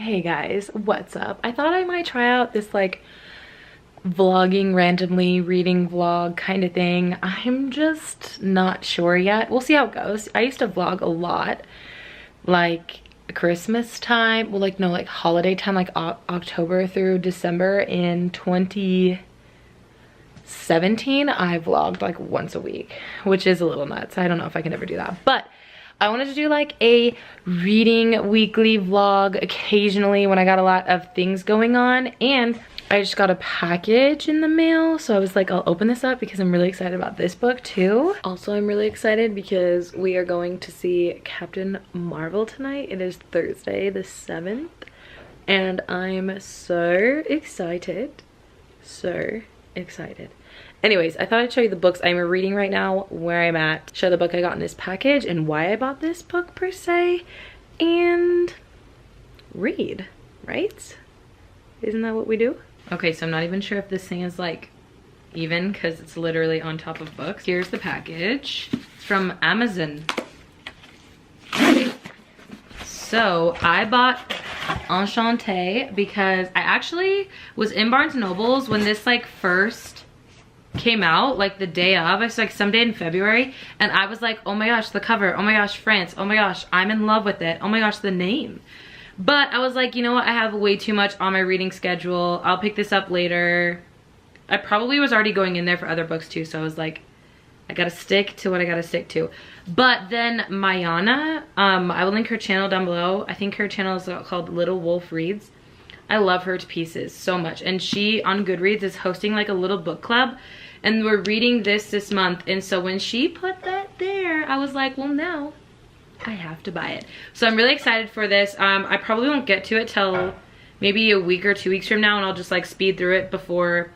Hey guys, what's up? I thought I might try out this like vlogging randomly reading vlog kind of thing. I'm just not sure yet. We'll see how it goes. I used to vlog a lot like Christmas time, well like no, like holiday time, like October through December in 2017. I vlogged like once a week, which is a little nuts. I don't know if I can ever do that, but I wanted to do like a reading weekly vlog occasionally when I got a lot of things going on. And I just got a package in the mail, so I was like, I'll open this up because I'm really excited about this book too. Also, I'm really excited because we are going to see Captain Marvel tonight. It is Thursday the 7th and I'm so excited. So excited. Anyways, I thought I'd show you the books I'm reading right now, where I'm at, show the book I got in this package and why I bought this book per se, and read, right? Isn't that what we do? Okay, so I'm not even sure if this thing is like even because it's literally on top of books. Here's the package. It's from Amazon. So I bought Enchantee because I actually was in Barnes & Noble's when this like first came out, like the day of. It's like someday in February, and I was like, oh my gosh, the cover, oh my gosh, France, oh my gosh, I'm in love with it, oh my gosh, the name. But I was like, you know what, I have way too much on my reading schedule, I'll pick this up later. I probably was already going in there for other books too, so I was like, I gotta stick to what I gotta stick to. But then Mayana, I will link her channel down below. I think her channel is called Little Wolf Reads. I love her to pieces so much, and she on Goodreads is hosting like a little book club, and we're reading this month. And so when she put that there, I was like, well, now I have to buy it. So I'm really excited for this. I probably won't get to it till maybe a week or 2 weeks from now, and I'll just like speed through it before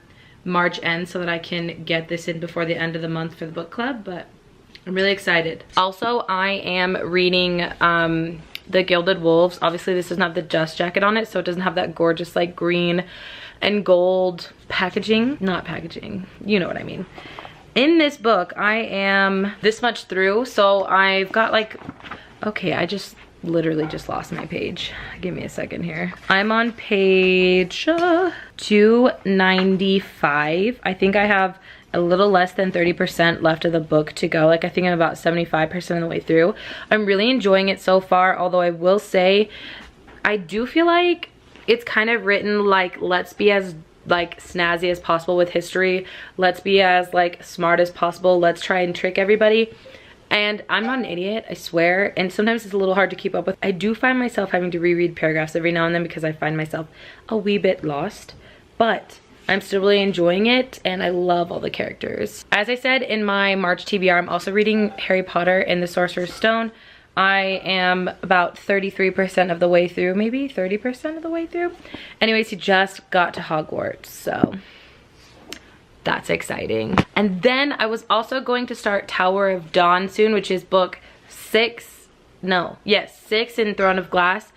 March ends so that I can get this in before the end of the month for the book club. But I'm really excited. Also, I am reading the Gilded Wolves. Obviously this doesn't have the dust jacket on it, so it doesn't have that gorgeous like green and gold packaging. Not packaging, you know what I mean. In this book, I am this much through, so I've got like, okay, I just literally just lost my page. Give me a second here. I'm on page 295. I think I have a little less than 30% left of the book to go. Like I think I'm about 75% of the way through. I'm really enjoying it so far, although I will say I do feel like it's kind of written like, let's be as like snazzy as possible with history, let's be as like smart as possible, let's try and trick everybody. And I'm not an idiot, I swear, and sometimes it's a little hard to keep up with. I do find myself having to reread paragraphs every now and then because I find myself a wee bit lost, but I'm still really enjoying it and I love all the characters. As I said in my March TBR, I'm also reading Harry Potter and the Sorcerer's Stone. I am about 33% of the way through, maybe 30% of the way through. Anyways, he just got to Hogwarts, so that's exciting. And then I was also going to start Tower of Dawn soon, which is book 6 in Throne of Glass.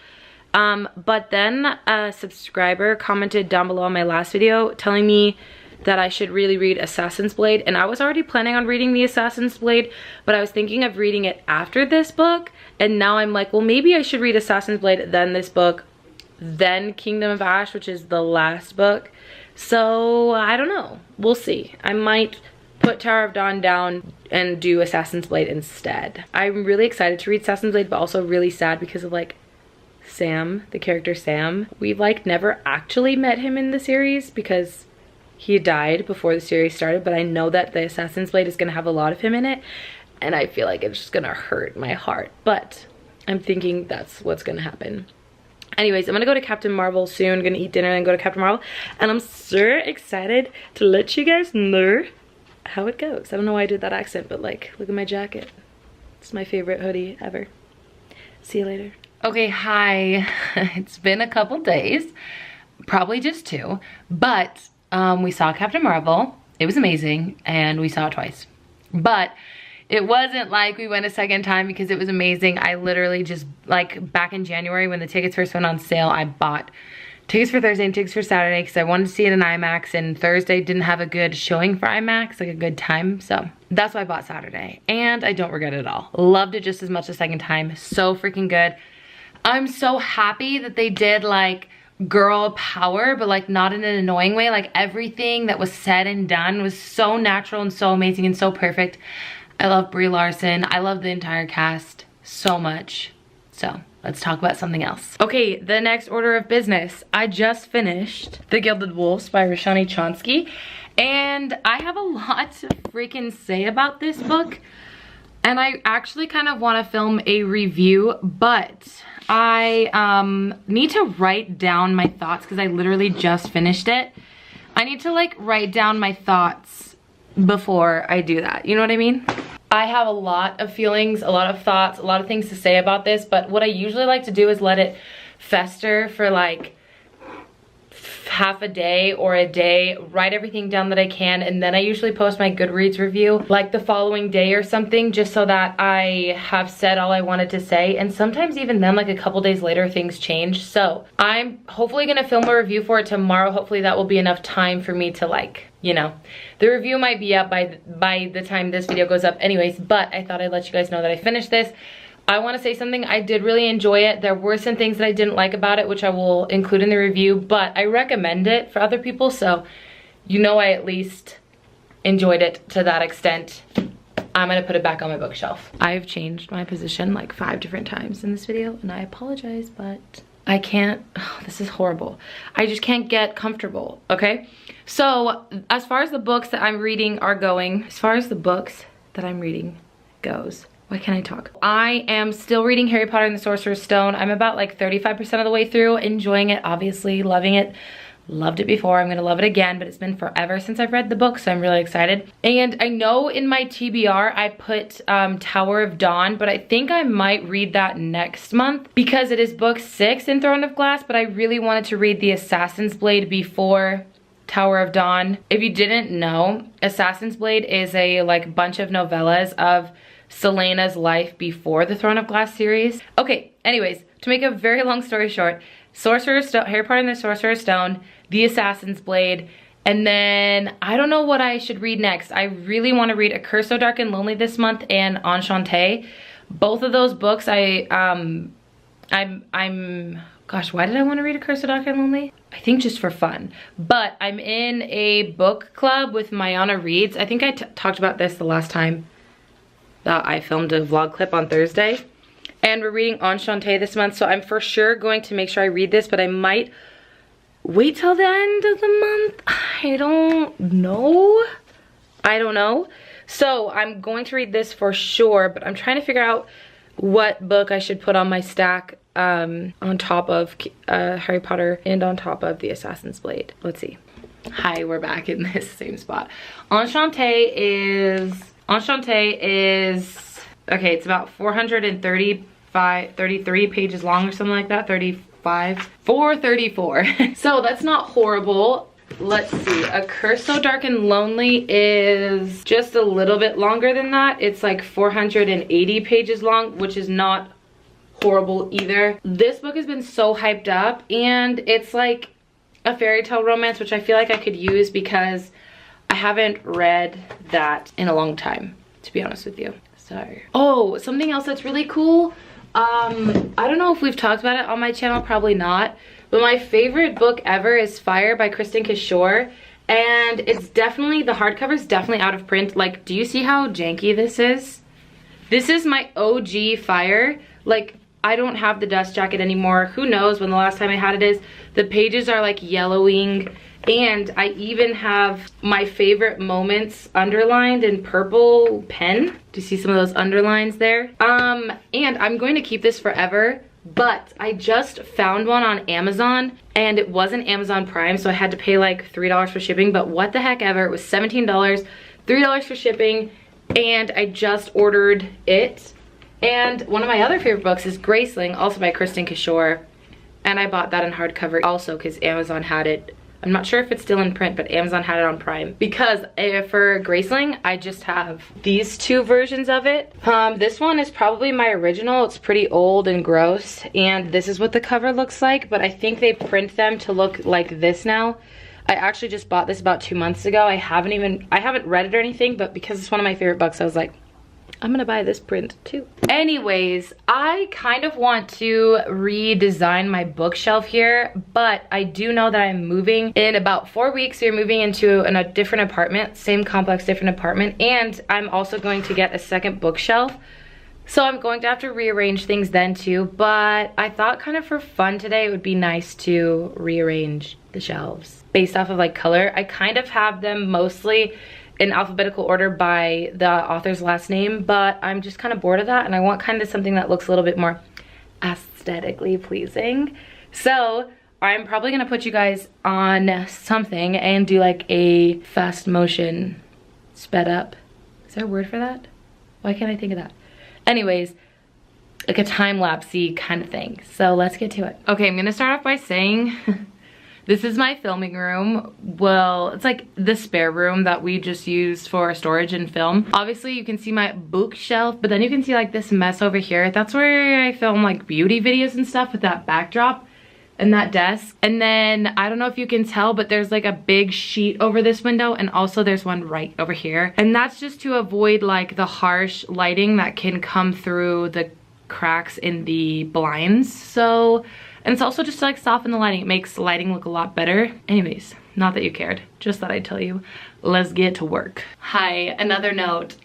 But then a subscriber commented down below on my last video telling me that I should really read Assassin's Blade, and I was already planning on reading the Assassin's Blade, but I was thinking of reading it after this book, and now I'm like, well, maybe I should read Assassin's Blade, then this book, then Kingdom of Ash, which is the last book. So I don't know, we'll see. I might put Tower of Dawn down and do Assassin's Blade instead. I'm really excited to read Assassin's Blade, but also really sad because of like Sam, the character Sam. We've like never actually met him in the series because he died before the series started, but I know that the Assassin's Blade is gonna have a lot of him in it, and I feel like it's just gonna hurt my heart, but I'm thinking that's what's gonna happen. Anyways, I'm gonna go to Captain Marvel soon, gonna eat dinner and go to Captain Marvel, and I'm so excited to let you guys know how it goes. I don't know why I did that accent, but like, look at my jacket. It's my favorite hoodie ever. See you later. Okay, hi. It's been a couple days, probably just 2, but we saw Captain Marvel. It was amazing, and we saw it twice. But it wasn't like we went a second time because it was amazing. I literally just, like, back in January when the tickets first went on sale, I bought tickets for Thursday and tickets for Saturday because I wanted to see it in IMAX, and Thursday didn't have a good showing for IMAX, like a good time, so that's why I bought Saturday, and I don't regret it at all. Loved it just as much the second time. So freaking good. I'm so happy that they did like girl power, but like not in an annoying way. Like everything that was said and done was so natural and so amazing and so perfect. I love Brie Larson. I love the entire cast so much. So let's talk about something else. Okay, the next order of business. I just finished The Gilded Wolves by Roshani Chonski, and I have a lot to freaking say about this book. And I actually kind of want to film a review, but I need to write down my thoughts because I literally just finished it. I need to like write down my thoughts before I do that. You know what I mean? I have a lot of feelings, a lot of thoughts, a lot of things to say about this, but what I usually like to do is let it fester for like half a day or a day, write everything down that I can, and then I usually post my Goodreads review like the following day or something, just so that I have said all I wanted to say. And sometimes even then, like a couple days later, things change. So I'm hopefully gonna film a review for it tomorrow. Hopefully that will be enough time for me to like, you know, the review might be up by the time this video goes up anyways, but I thought I'd let you guys know that I finished this. I want to say something. I did really enjoy it. There were some things that I didn't like about it, which I will include in the review, but I recommend it for other people, so you know I at least enjoyed it to that extent. I'm gonna put it back on my bookshelf. I've changed my position like 5 different times in this video, and I apologize, but I can't, oh, this is horrible. I just can't get comfortable, okay? So as far as the books that I'm reading are going, as far as the books that I'm reading goes, why can't I talk? I am still reading Harry Potter and the Sorcerer's Stone. I'm about like 35% of the way through, enjoying it, obviously, loving it. Loved it before, I'm gonna love it again, but it's been forever since I've read the book, so I'm really excited. And I know in my TBR I put Tower of Dawn, but I think I might read that next month because it is book 6 in Throne of Glass, but I really wanted to read The Assassin's Blade before Tower of Dawn. If you didn't know, Assassin's Blade is a like bunch of novellas of Selena's life before the Throne of Glass series. Okay, anyways, to make a very long story short, Harry Potter and the Sorcerer's Stone, The Assassin's Blade, and then I don't know what I should read next. I really want to read A Curse So Dark and Lonely this month and Enchantee. Both of those books I'm gosh, why did I want to read A Curse So Dark and Lonely? I think just for fun. But I'm in a book club with Mayana Reads. I think I talked about this the last time that I filmed a vlog clip on Thursday. And we're reading Enchantee this month, so I'm for sure going to make sure I read this, but I might wait till the end of the month. I don't know. So I'm going to read this for sure, but I'm trying to figure out what book I should put on my stack on top of Harry Potter and on top of The Assassin's Blade. Let's see. Hi, we're back in this same spot. Enchantee is, okay, it's about 433 pages long or something like that, 434. So that's not horrible. Let's see, A Curse So Dark and Lonely is just a little bit longer than that. It's like 480 pages long, which is not horrible either. This book has been so hyped up, and it's like a fairy tale romance, which I feel like I could use because I haven't read that in a long time, to be honest with you. So, oh, something else that's really cool. I don't know if we've talked about it on my channel, probably not, but my favorite book ever is Fire by Kristen Kishore, and it's definitely, the hardcover's definitely out of print. Like, do you see how janky this is? This is my OG Fire. Like, I don't have the dust jacket anymore. Who knows when the last time I had it is. The pages are like yellowing, and I even have my favorite moments underlined in purple pen. Do you see some of those underlines there? And I'm going to keep this forever, but I just found one on Amazon, and it wasn't Amazon Prime, so I had to pay like $3 for shipping, but what the heck ever, it was $17, $3 for shipping, and I just ordered it. And one of my other favorite books is Graceling, also by Kristen Kishore, and I bought that in hardcover also because Amazon had it. I'm not sure if it's still in print, but Amazon had it on Prime. Because for Graceling, I just have these two versions of it. This one is probably my original. It's pretty old and gross, and this is what the cover looks like, but I think they print them to look like this now. I actually just bought this about 2 months ago. I haven't read it or anything, but because it's one of my favorite books, I was like, I'm gonna buy this print too. Anyways, I kind of want to redesign my bookshelf here, but I do know that I'm moving in about 4 weeks. We're moving into a different apartment, same complex, different apartment, and I'm also going to get a second bookshelf. So I'm going to have to rearrange things then too, but I thought kind of for fun today it would be nice to rearrange the shelves based off of like color. I kind of have them mostly in alphabetical order by the author's last name, but I'm just kind of bored of that and I want kind of something that looks a little bit more aesthetically pleasing. So I'm probably gonna put you guys on something and do like a fast motion sped up. Is there a word for that? Why can't I think of that? Anyways, like a time-lapse-y kind of thing. So let's get to it. Okay, I'm gonna start off by saying this is my filming room. Well, it's like the spare room that we just use for storage and film. Obviously, you can see my bookshelf, but then you can see like this mess over here. That's where I film like beauty videos and stuff with that backdrop and that desk. And then, I don't know if you can tell, but there's like a big sheet over this window, and also there's one right over here. And that's just to avoid like the harsh lighting that can come through the cracks in the blinds. So, and it's also just to like soften the lighting. It makes the lighting look a lot better. Anyways, not that you cared, just that I'd tell you. Let's get to work. Hi, another note.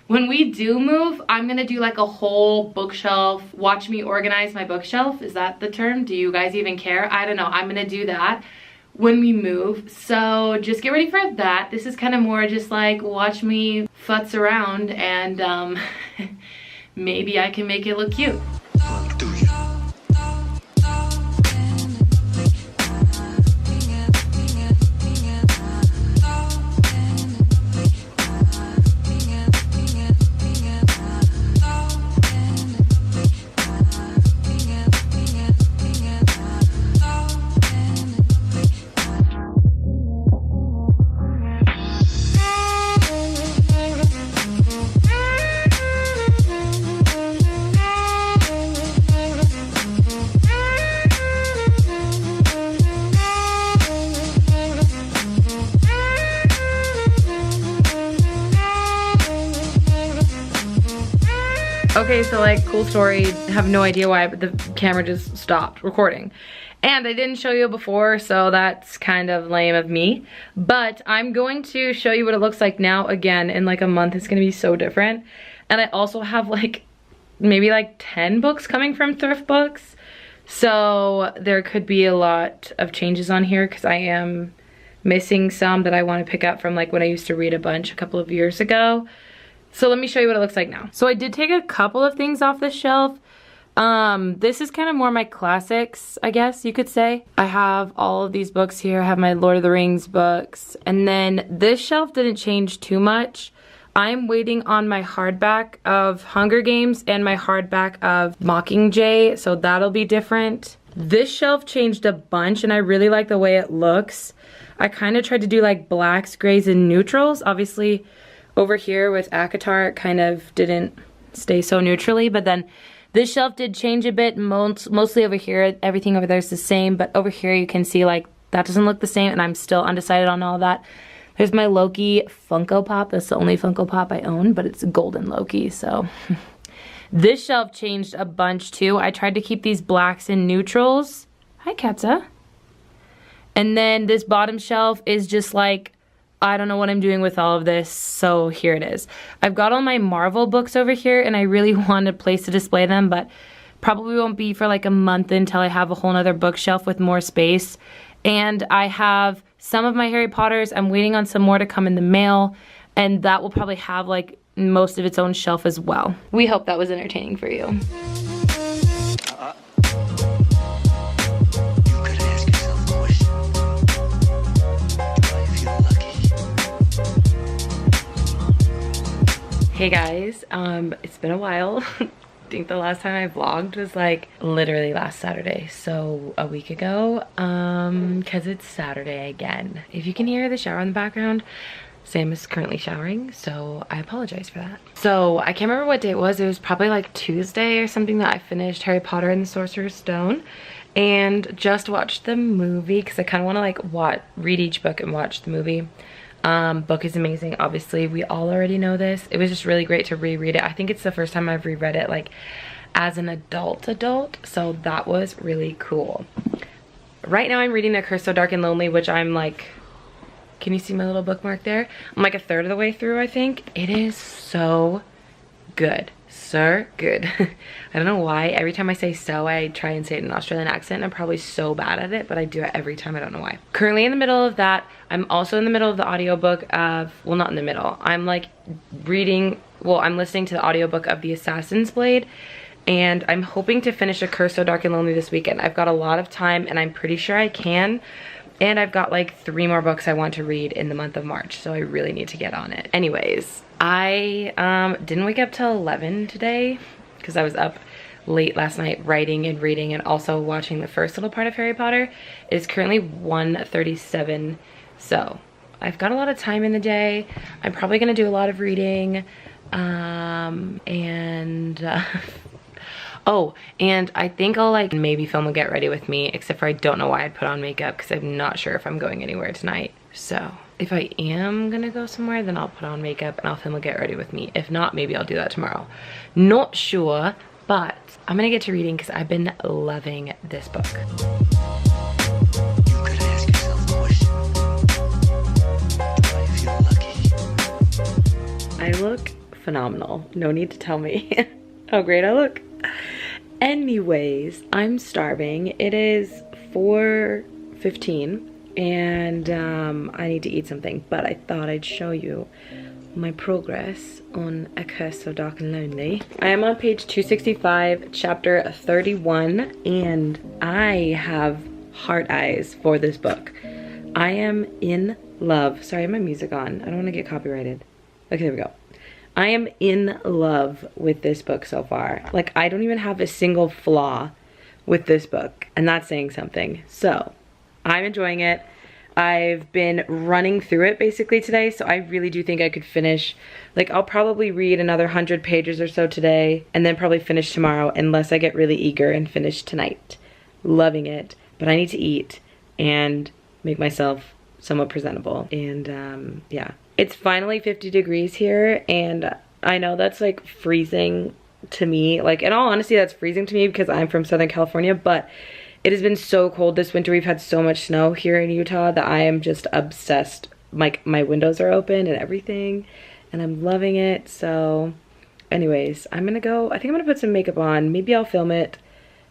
When we do move, I'm gonna do like a whole bookshelf. Watch me organize my bookshelf. Is that the term? Do you guys even care? I don't know. I'm gonna do that when we move. So just get ready for that. This is kind of more just like watch me futz around and maybe I can make it look cute. Okay, so like, cool story, have no idea why, but the camera just stopped recording. And I didn't show you before, so that's kind of lame of me. But I'm going to show you what it looks like now. Again, in like a month, it's gonna be so different. And I also have like, maybe like 10 books coming from thrift books. So there could be a lot of changes on here because I am missing some that I want to pick up from like when I used to read a bunch a couple of years ago. So let me show you what it looks like now. So I did take a couple of things off the shelf. This is kind of more my classics, I guess you could say. I have all of these books here. I have my Lord of the Rings books. And then this shelf didn't change too much. I'm waiting on my hardback of Hunger Games and my hardback of Mockingjay, so that'll be different. This shelf changed a bunch and I really like the way it looks. I kind of tried to do like blacks, grays, and neutrals. Obviously, over here with ACOTAR, it kind of didn't stay so neutrally, but then this shelf did change a bit. Mostly over here, everything over there is the same, but over here you can see like that doesn't look the same, and I'm still undecided on all that. There's my Loki Funko Pop. That's the only Funko Pop I own, but it's golden Loki, so. This shelf changed a bunch too. I tried to keep these blacks and neutrals. Hi, Katza. And then this bottom shelf is just like, I don't know what I'm doing with all of this, so here it is. I've got all my Marvel books over here, and I really want a place to display them, but probably won't be for like a month until I have a whole nother bookshelf with more space. And I have some of my Harry Potters. I'm waiting on some more to come in the mail, and that will probably have like most of its own shelf as well. We hope that was entertaining for you. Hey guys, it's been a while. I think the last time I vlogged was like literally last Saturday, so a week ago, because it's Saturday again. If you can hear the shower in the background, Sam is currently showering, so I apologize for that. So I can't remember what day it was. It was probably like Tuesday or something that I finished Harry Potter and the Sorcerer's Stone and just watched the movie because I kind of want to like read each book and watch the movie. Book is amazing. Obviously, we all already know this. It was just really great to reread it. I think it's the first time I've reread it like as an adult, so that was really cool. Right now I'm reading A Curse So Dark and Lonely, which I'm like, can you see my little bookmark there? I'm like a third of the way through, I think. It is so good. So good. I don't know why. Every time I say so, I try and say it in an Australian accent. I'm probably so bad at it, but I do it every time. I don't know why. Currently in the middle of that. I'm also in the middle of the audiobook of, well, not in the middle. I'm like reading, well, I'm listening to the audiobook of The Assassin's Blade. And I'm hoping to finish A Curse So Dark and Lonely this weekend. I've got a lot of time and I'm pretty sure I can. And I've got like 3 more books I want to read in the month of March. So I really need to get on it. Anyways, I didn't wake up till 11 today because I was up late last night writing and reading and also watching the first little part of Harry Potter. It is currently 1:37. So I've got a lot of time in the day. I'm probably going to do a lot of reading. Oh, and I think I'll like maybe film a get ready with me, except for I don't know why I'd put on makeup because I'm not sure if I'm going anywhere tonight. So if I am gonna go somewhere, then I'll put on makeup and I'll film a get ready with me. If not, maybe I'll do that tomorrow. Not sure, but I'm gonna get to reading because I've been loving this book. You could ask yourself a question. Do I feel lucky? I look phenomenal. No need to tell me how great I look. Anyways, I'm starving. It is 4:15 and I need to eat something, but I thought I'd show you my progress on A Curse So Dark and Lonely. I am on page 265, chapter 31, and I have heart eyes for this book. I am in love. Sorry, I have my music on. I don't want to get copyrighted. Okay, there we go. I am in love with this book so far. Like, I don't even have a single flaw with this book, and that's saying something. So, I'm enjoying it. I've been running through it basically today, so I really do think I could finish. Like, I'll probably read another 100 pages or so today, and then probably finish tomorrow, unless I get really eager and finish tonight. Loving it, but I need to eat and make myself somewhat presentable, and yeah. It's finally 50 degrees here, and I know that's like freezing to me. Like, in all honesty, that's freezing to me because I'm from Southern California, but it has been so cold this winter. We've had so much snow here in Utah that I am just obsessed. Like, my windows are open and everything, and I'm loving it. So anyways, I'm gonna go, I think I'm gonna put some makeup on. Maybe I'll film it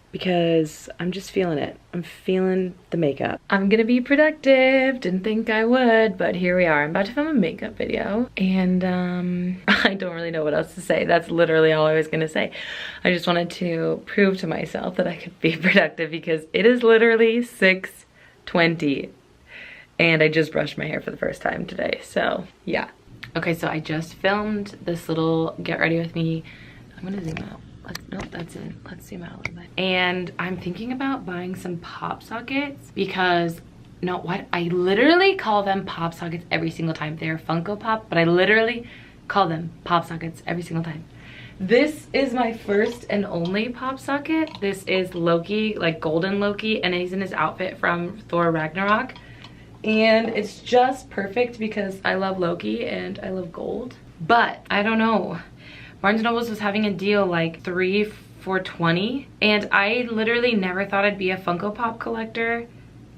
because I'm just feeling it. I'm feeling the makeup. I'm gonna be productive. Didn't think I would, but here we are. I'm about to film a makeup video, and I don't really know what else to say. That's literally all I was gonna say. I just wanted to prove to myself that I could be productive because it is literally 6:20 and I just brushed my hair for the first time today, so yeah. Okay, so I just filmed this little get ready with me. I'm gonna zoom out. Nope, that's it. Let's zoom out a little bit. And I'm thinking about buying some pop sockets because, no, what? I literally call them pop sockets every single time. They're Funko Pop, but I literally call them pop sockets every single time. This is my first and only pop socket. This is Loki, like golden Loki, and he's in his outfit from Thor Ragnarok. And it's just perfect because I love Loki and I love gold. But I don't know. Barnes & Noble's was having a deal like 3 for $20, and I literally never thought I'd be a Funko Pop collector.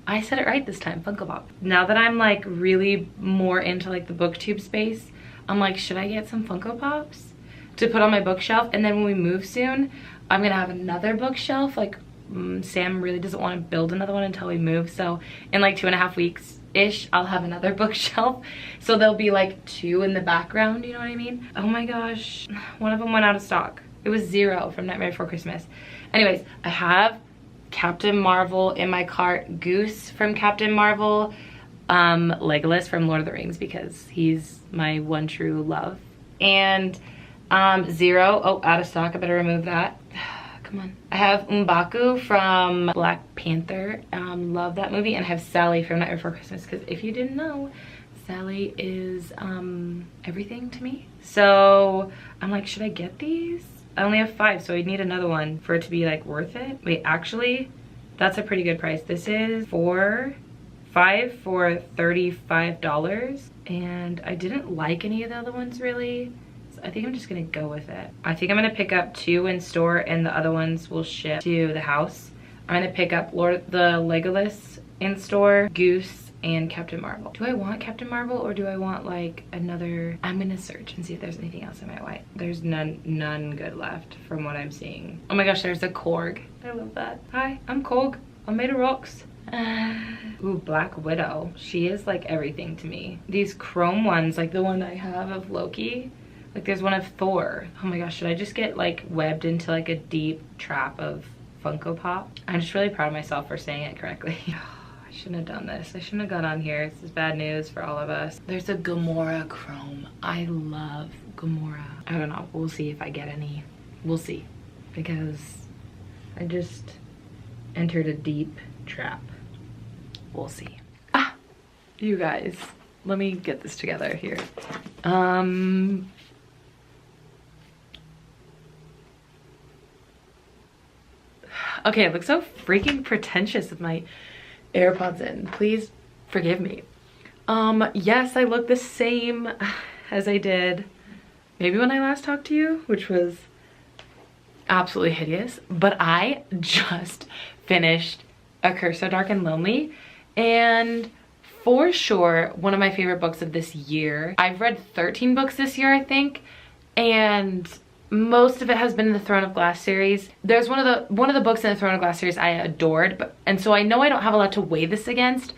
I said it right this time, Funko Pop. Now that I'm like really more into like the booktube space, I'm like, should I get some Funko Pops to put on my bookshelf? And then when we move soon, I'm gonna have another bookshelf. Like, Sam really doesn't want to build another one until we move, so in like 2.5 weeks ish, I'll have another bookshelf, so there'll be like 2 in the background, you know what I mean? Oh my gosh, one of them went out of stock. It was 0 from Nightmare Before Christmas. Anyways, I have Captain Marvel in my cart, Goose from Captain Marvel, Legolas from Lord of the Rings because he's my one true love, and 0, oh, out of stock, I better remove that. Come on. I have M'Baku from Black Panther. Love that movie. And I have Sally from Nightmare Before Christmas because if you didn't know, Sally is everything to me. So I'm like, should I get these? I only have 5, so I need another one for it to be like worth it. Wait, actually, that's a pretty good price. This is $4 5 for $35, and I didn't like any of the other ones really. So I think I'm just gonna go with it. I think I'm gonna pick up 2 in store and the other ones will ship to the house. I'm gonna pick up the Legolas in store, Goose, and Captain Marvel. Do I want Captain Marvel or do I want like another? I'm gonna search and see if there's anything else I might like. There's none good left from what I'm seeing. Oh my gosh, there's a Korg. I love that. Hi, I'm Korg. I'm made of rocks. Ooh, Black Widow. She is like everything to me. These chrome ones, like the one I have of Loki. Like there's one of Thor. Oh my gosh, should I just get like webbed into like a deep trap of Funko Pop? I'm just really proud of myself for saying it correctly. I shouldn't have done this. I shouldn't have got on here. This is bad news for all of us. There's a Gamora chrome. I love Gamora. I don't know. We'll see if I get any. We'll see. Because I just entered a deep trap. We'll see. Ah! You guys. Let me get this together here. Okay, I look so freaking pretentious with my AirPods in. Please forgive me. Yes, I look the same as I did maybe when I last talked to you, which was absolutely hideous. But I just finished A Curse So Dark and Lonely, and for sure one of my favorite books of this year. I've read 13 books this year, I think, and most of it has been in the Throne of Glass series. There's one of the books in the Throne of Glass series I adored, and so I know I don't have a lot to weigh this against,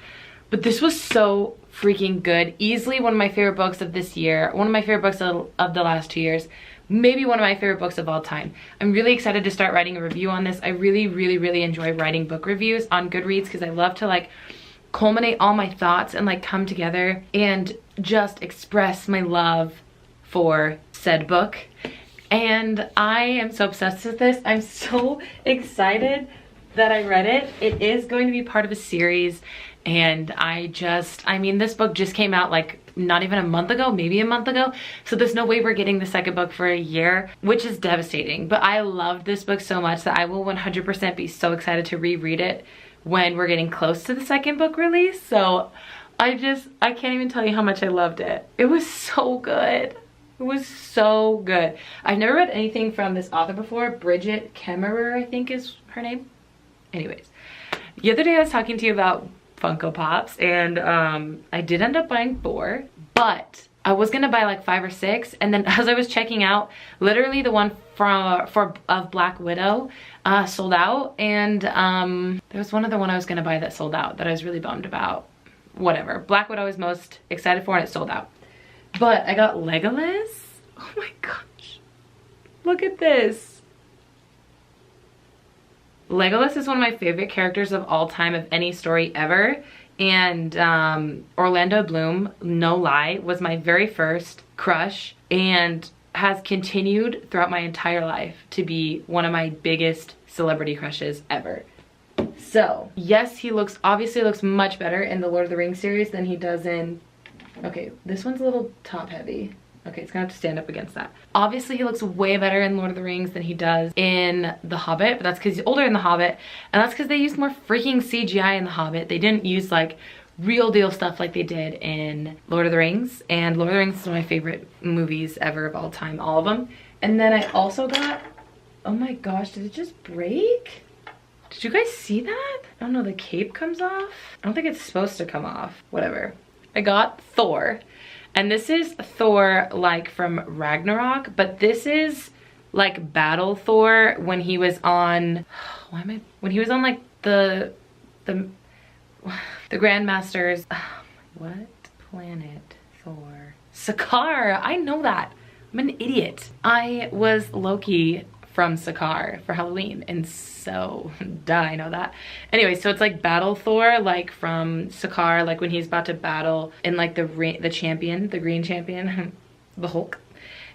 but this was so freaking good. Easily one of my favorite books of this year, one of my favorite books of the last 2 years, maybe one of my favorite books of all time. I'm really excited to start writing a review on this. I really enjoy writing book reviews on Goodreads because I love to like culminate all my thoughts and like come together and just express my love for said book. And I am so obsessed with this. I'm so excited that I read it. It is going to be part of a series, and I mean, this book just came out like not even a month ago, maybe a month ago. So there's no way we're getting the second book for a year, which is devastating. But I loved this book so much that I will 100% be so excited to reread it when we're getting close to the second book release. So I can't even tell you how much I loved it. It was so good. It was so good. I've never read anything from this author before. Brigid Kemmerer, I think is her name. Anyways, the other day I was talking to you about Funko Pops, and I did end up buying 4, but I was gonna buy like 5 or 6, and then as I was checking out, literally the one of Black Widow sold out, and there was one other one I was gonna buy that sold out that I was really bummed about. Whatever. Black Widow I was most excited for, and it sold out. But I got Legolas. Oh my gosh. Look at this. Legolas is one of my favorite characters of all time, of any story ever. And Orlando Bloom, no lie, was my very first crush and has continued throughout my entire life to be one of my biggest celebrity crushes ever. So, yes, he obviously looks much better in the Lord of the Rings series than he does in... Okay, this one's a little top heavy. Okay, it's gonna have to stand up against that. Obviously, he looks way better in Lord of the Rings than he does in The Hobbit, but that's because he's older in The Hobbit, and that's because they used more freaking CGI in The Hobbit. They didn't use like real deal stuff like they did in Lord of the Rings, and Lord of the Rings is one of my favorite movies ever of all time, all of them. And then I also got, oh my gosh, did it just break? Did you guys see that? I don't know, the cape comes off. I don't think it's supposed to come off. Whatever. I got Thor, and this is Thor like from Ragnarok, but this is like Battle Thor when he was on, when he was on like the Grandmasters, what planet Thor? Sakaar, I know that. I'm an idiot. I was Loki from Sakaar for Halloween, and so duh, I know that. Anyway, so it's like Battle Thor, like from Sakaar, like when he's about to battle in like the champion, the green champion, the Hulk.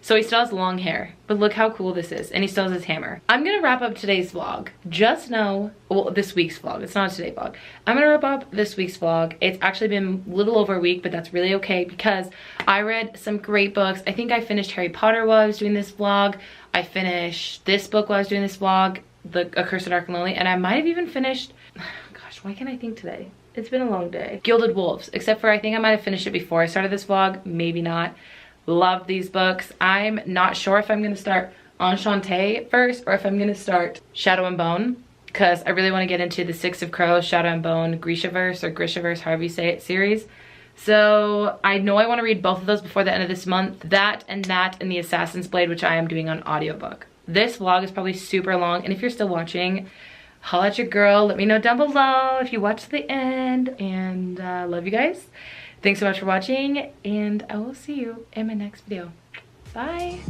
So he still has long hair, but look how cool this is, and he still has his hammer. I'm gonna wrap up today's vlog. Just know, well, this week's vlog, it's not a today vlog. I'm gonna wrap up this week's vlog. It's actually been a little over a week, but that's really okay because I read some great books. I think I finished Harry Potter while I was doing this vlog. I finished this book while I was doing this vlog, A Curse So Dark and Lonely, and I might have even finished, gosh, Why can't I think today? It's been a long day. Gilded Wolves, except for I think I might have finished it before I started this vlog, maybe not. Love these books. I'm not sure if I'm gonna start Enchantee first or if I'm gonna start Shadow and Bone, because I really want to get into the Six of Crows, Shadow and Bone, Grishaverse or Grishaverse, however you say it, series. So I know I want to read both of those before the end of this month. That and the Assassin's Blade, which I am doing on audiobook. This vlog is probably super long, and if you're still watching, holla at your girl. Let me know down below if you watched to the end, and love you guys. Thanks so much for watching, and I will see you in my next video. Bye.